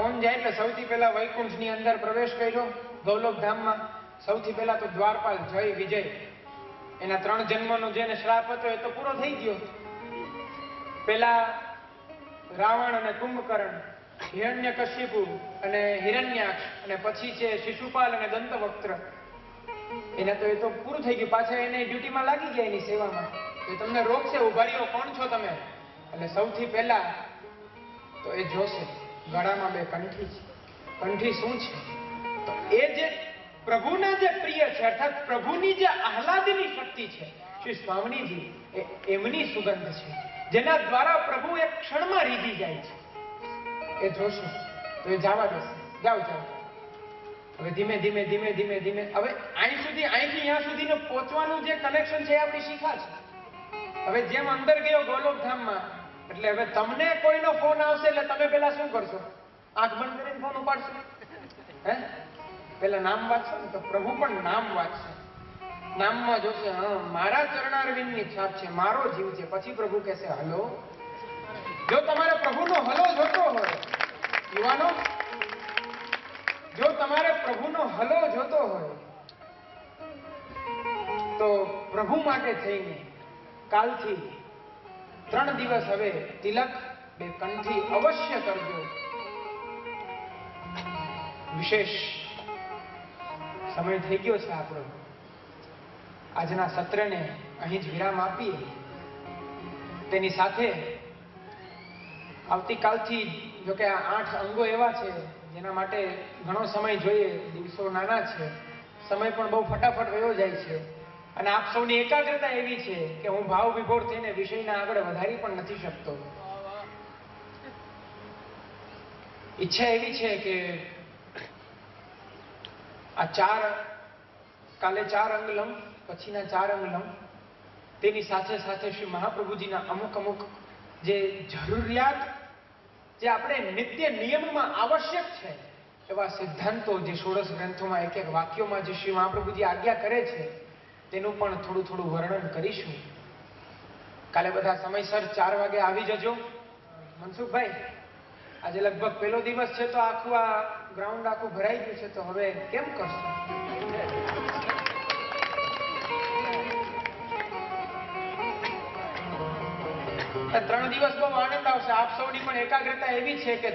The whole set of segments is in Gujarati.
કોણ જાય એટલે સૌથી પહેલા વૈકુંઠની અંદર પ્રવેશ કર્યો ગૌલોકધામમાં. સૌથી પહેલા તો દ્વારપાલ જય વિજય, એના 3 જન્મનો જેને શ્રાપ હતો એ તો પૂરો થઈ ગયો. પેલા રાવણ અને કુંભકર્ણ, હિરણ્યકશિપુ અને હિરણ્યાક્ષ, અને પછી છે શિશુપાલ અને દંતવક્ત્ર. એને તો એ તો પૂરું થઈ ગયું. પાછા એને ડ્યુટીમાં લાગી ગયા એની સેવામાં. એ તમને રોકશે, ઉભા રહ્યો, કોણ છો તમે? એટલે સૌથી પહેલા તો એ જોશે ગળામાં 2 કંઠી છે. કંઠી શું છે? તો એ જે પ્રભુના જે પ્રિય છે, અર્થાત પ્રભુની જે આહલાદની શક્તિ છે, શ્રી સ્વામિનીજી, એમની સુગંધ છે, જેના દ્વારા પ્રભુ એક ક્ષણમાં રીઝી જાય છે. એ જોશે તો એ જવા દેશે. જાઓ જાઓ. હવે ધીમે ધીમે ધીમે ધીમે ધીમે હવે અહીંથી અહીંયા સુધીનું પહોંચવાનું જે કનેક્શન છે એ આપણી શિખા છે. હવે જેમ અંદર ગયો ગોલોકધામમાં, એટલે હવે તમને કોઈનો ફોન આવશે એટલે તમે પેલા શું કરશો? આંખ બંધ કરીને ફોન ઉપાડશો? હે? પેલા નામ વાંચશો ને? તો પ્રભુ પણ નામ વાંચશે. નામમાં જોશે, હા મારા ચરણારવિંદની છાપ છે, મારો જીવ છે. પછી પ્રભુ કહેશે હલો. જો તમારે પ્રભુનો હલો જોતો હોય યુવાનો, જો તમારે પ્રભુનો હલો જોતો હોય તો પ્રભુ માટે થઈને કાલથી 3 દિવસ હવે તિલક 2 કંઠી અવશ્ય કરજો. વિશેષ સમય થઈ ગયો છે આપણો. આજના સત્રને અહીં જ વિરામ આપીએ. તેની સાથે આવતીકાલથી, જો કે આ 8 અંગો એવા છે જેના માટે ઘણો સમય જોઈએ, દિવસો નાના છે, સમય પણ બહુ ફટાફટ વયો જાય છે, અને આપ સૌની એકાગ્રતા એવી છે કે હું ભાવ વિભોર થઈને વિષયના આગળ વધારી પણ નથી શકતો. ઈચ્છા એવી છે કે આ કાલે 4 અંગલમ, પછીના 4 અંગલમ, તેની સાથે સાથે શ્રી મહાપ્રભુજીના અમુક જે જરૂરિયાત, જે આપણે નિત્ય નિયમમાં આવશ્યક છે એવા સિદ્ધાંતો, જે 16 ગ્રંથોમાં એક વાક્યોમાં જે શ્રી મહાપ્રભુજી આજ્ઞા કરે છે, તેનું પણ થોડું વર્ણન કરીશું. કાલે બધા સમયસર 4 વાગે આવી જજો. મનસુખભાઈ, આજે લગભગ પહેલો દિવસ છે તો આખું આ ગ્રાઉન્ડ આખું ભરાઈ ગયું છે, તો હવે કેમ કરશું? 3 દિવસ બહુ આનંદ આવશે. આપ સૌની પણ એકાગ્રતા એવી છે કે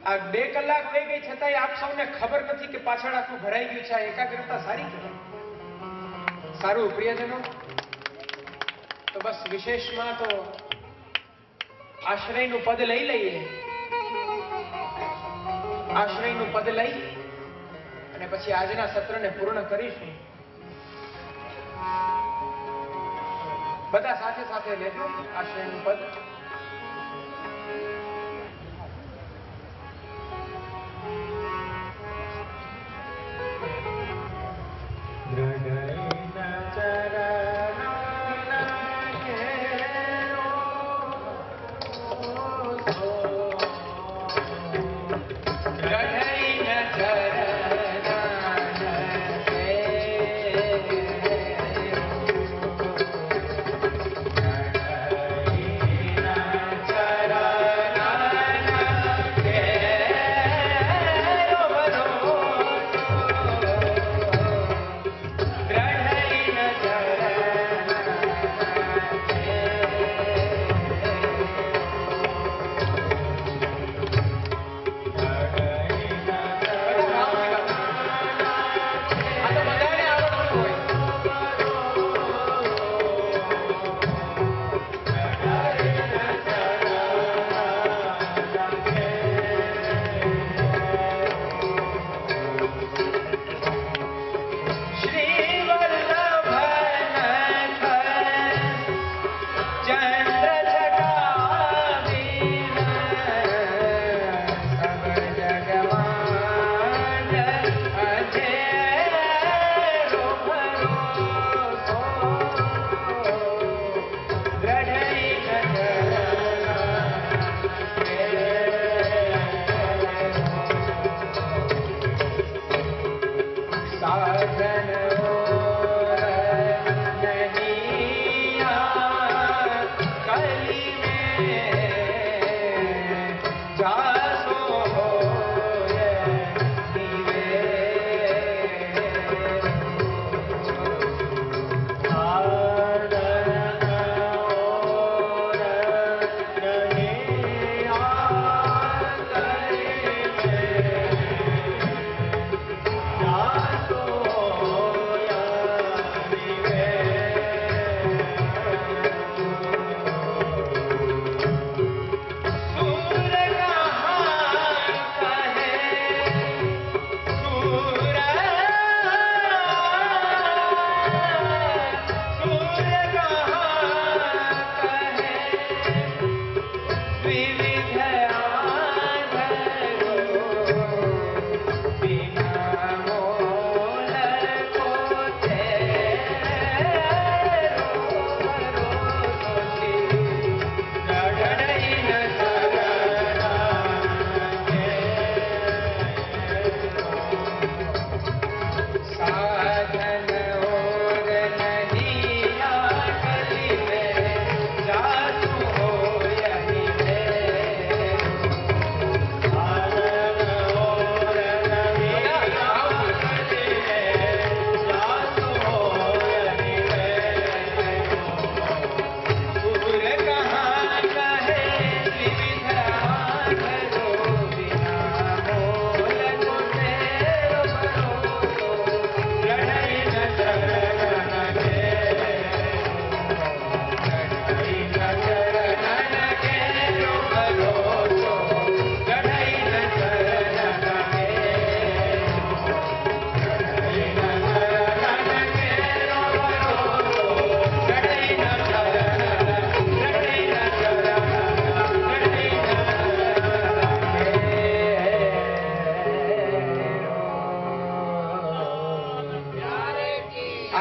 આ 2 કલાક થઈ ગઈ છતાંય આપ સૌને ખબર નથી કે પાછળ આખું ભરાઈ ગયું છે. આ એકાગ્રતા સારી કહેવાય. સારું પ્રિયજનો, તો બસ વિશેષમાં તો આશ્રયનું પદ લઈ લઈએ. આશ્રયનું પદ લઈ અને પછી આજના સત્રને પૂર્ણ કરીશું. બધા સાથે સાથે લેજો આશ્રયનું પદ. Jai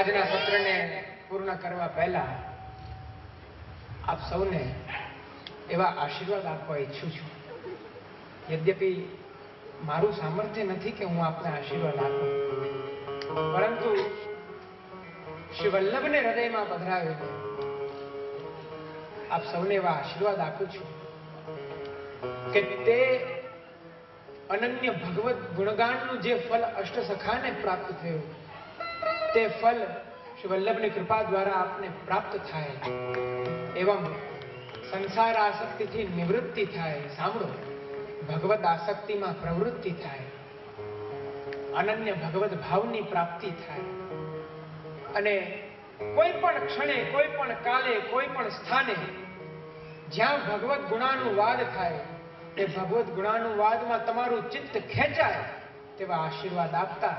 આજના સત્રને પૂર્ણ કરવા પહેલા આપ સૌને એવા આશીર્વાદ આપવા ઈચ્છું છું. યદ્યપિ મારું સામર્થ્ય નથી કે હું આપને આશીર્વાદ આપું, પરંતુ શ્રી વલ્લભને હૃદયમાં પધરાવીને આપ સૌને એવા આશીર્વાદ આપું છું કે તે અનન્ય ભગવત ગુણગાનનું જે ફલ અષ્ટસખાને પ્રાપ્ત થયું, તે ફલ શ્રી વલ્લભની કૃપા દ્વારા આપને પ્રાપ્ત થાય. એવમ સંસાર આસક્તિથી નિવૃત્તિ થાય. સાંભળો, ભગવત આસક્તિમાં પ્રવૃત્તિ થાય, અનન્ય ભગવત ભાવની પ્રાપ્તિ થાય, અને કોઈ પણ ક્ષણે, કોઈ પણ કાલે, કોઈ પણ સ્થાને જ્યાં ભગવત ગુણાનુવાદ થાય, તે ભગવત ગુણાનુવાદમાં તમારું ચિત્ત ખેંચાય તેવા આશીર્વાદ આપતા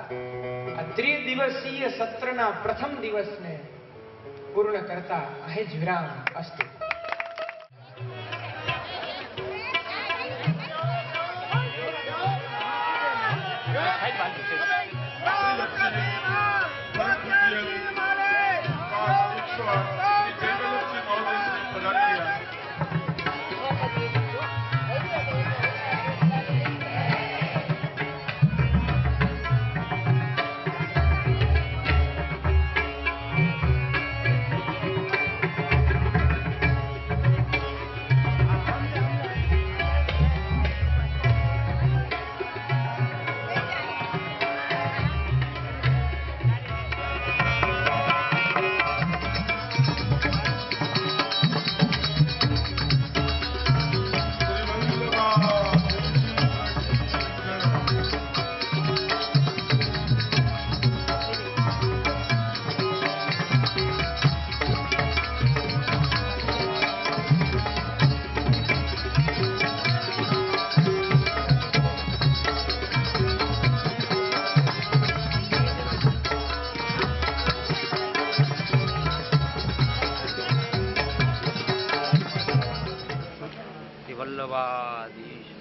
આ ત્રિદિવસીય સત્રના પ્રથમ દિવસને પૂર્ણ કરતા અહીં જ વિરામ. અસ્તુ. વલ્લભાધીશ.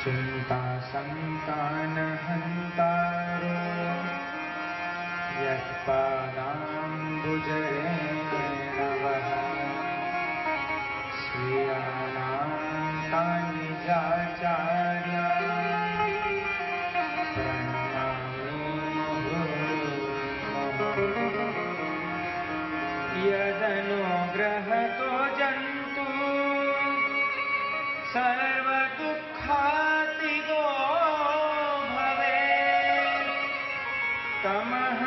चिंता संतान हंतारो यत्पादाम्बुजरेणवः श्रियाणान्तानिजाचार्या प्रणमामि मुहुर्मुहुः। यदनुग्रहतो जन्तु सर्वदुःखातिगो भवेत् तमः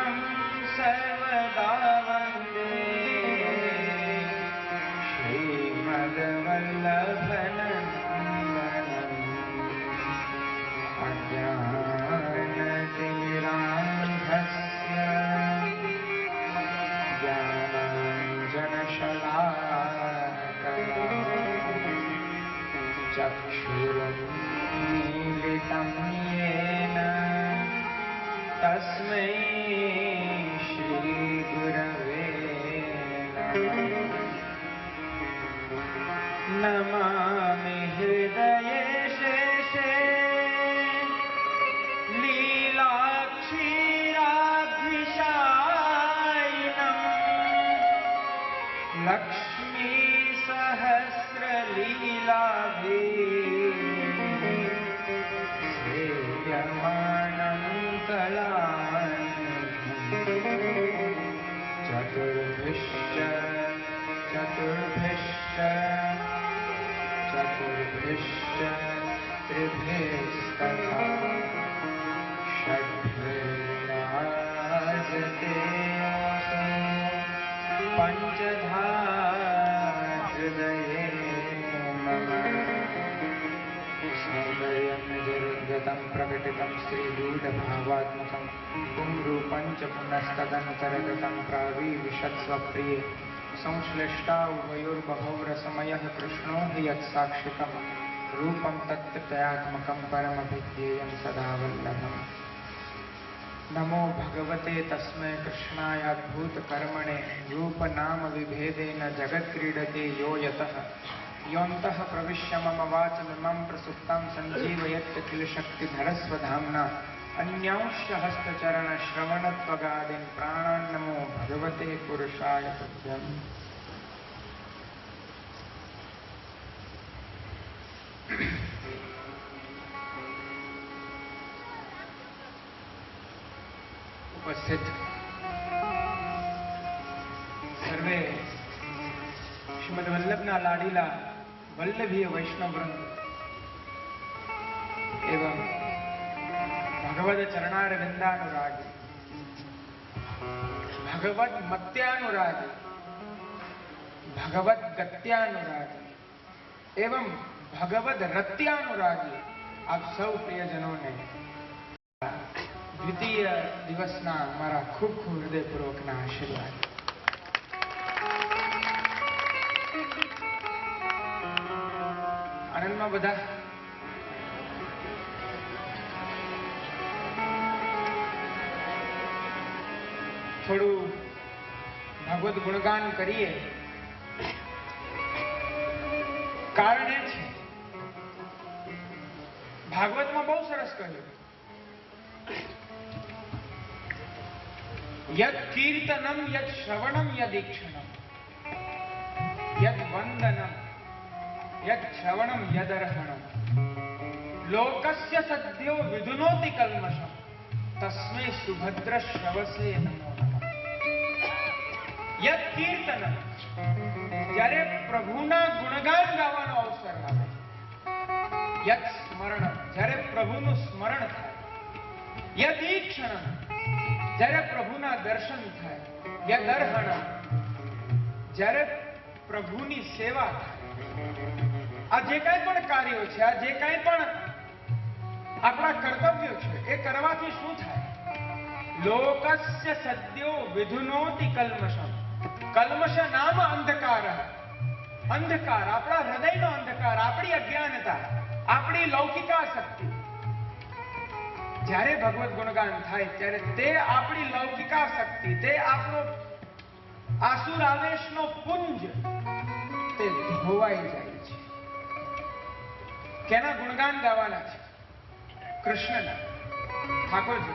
तस्मै श्री गुरवे नमामि हृदये शेषे लीलाक्षीराब्धिशायिनम् लक्ष्मी सहस्रलीलाभिः सेव्यमानं कलानिधिम् चतुर्भिश्च त्रिभिस्तथा षड्भिर्राजते पञ्चधा हृदये सौन्दर्यं निजोद्गतं प्रकटितं श्रीगूढभावात्मकं पुंरूपं च पुनस्तदन्तर्गतं प्राविविशत्स्वप्रिये संश्लिष्टा उभयोर्बभौरसमयः कृष्णो हि यत्साक्षिकं रूपं तत्त्वयात्मकं परमभिध्येयं सदा वल्लभम्। नमो भगवते तस्मै कृष्णायाद्भूतकर्मणे रूपनाम विभेदेन जगत्क्रीडते यो यतः योऽन्तः प्रविश्य मम वाचमिमं प्रसुप्तां सञ्जीवयत्य किल शक्तिधरस्वधाम्ना अन्यांश्च हस्तचरणश्रवणत्वगादीन् प्राणान् नमो भगवते पुरुषाय तुभ्यम्। उपस्थित सर्वे श्रीमद वल्लभना लाडीला वल्लभीय वैष्णव वृंद एवं भगवद चरणारविंदानुरागी भगवद मत्यानुरागी भगवद गत्यानुरागी एवं भगवद रत्यानुरागी आप सौ प्रियजनों ने द्वितीय दिवसना मारा खूब खूब हृदयपूर्वकना आशीर्वाद। आनंदમાં બધા થોડું ભગવદ ગુણગાન કરીએ કારણ એ છે ભાગવતમાં બહુ સરસ કહ્યું यद कीर्तनम यद श्रवणम यदीक्षणम यद वंदनम यद श्रवणम यदर्हणम लोकस्य सद्यो विधुनोति कल्मषम तस्मै सुभद्र श्रवसे नमो नमः। यद कीर्तनम જ્યારે પ્રભુના ગુણગાન ગાવાનો અવસર આવે યદ સ્મરણમ જ્યારે પ્રભુનું સ્મરણ થાય યદીક્ષણમ જ્યારે પ્રભુના દર્શન થાય યદર્હણમ જ્યારે પ્રભુની સેવા થાય આ જે કાંઈ પણ કાર્યો છે આ જે કાંઈ પણ આપણા કર્તવ્યો છે એ કરવાથી શું થાય લોકસ્ય સદ્યો વિધુનોતિ કલ્મષમ કલ્મષ નામ અંધકાર અંધકાર આપણા હૃદયનો અંધકાર આપણી અજ્ઞાનતા આપણી લૌકિકાશક્તિ જ્યારે ભગવત ગુણગાન થાય ત્યારે તે આપણી લૌકિકાશક્તિ તે આપણો આસુર આવેશનો પુંજ તે ધોવાઈ જાય છે। કેના ગુણગાન ગાવાના છે કૃષ્ણના ઠાકોરજી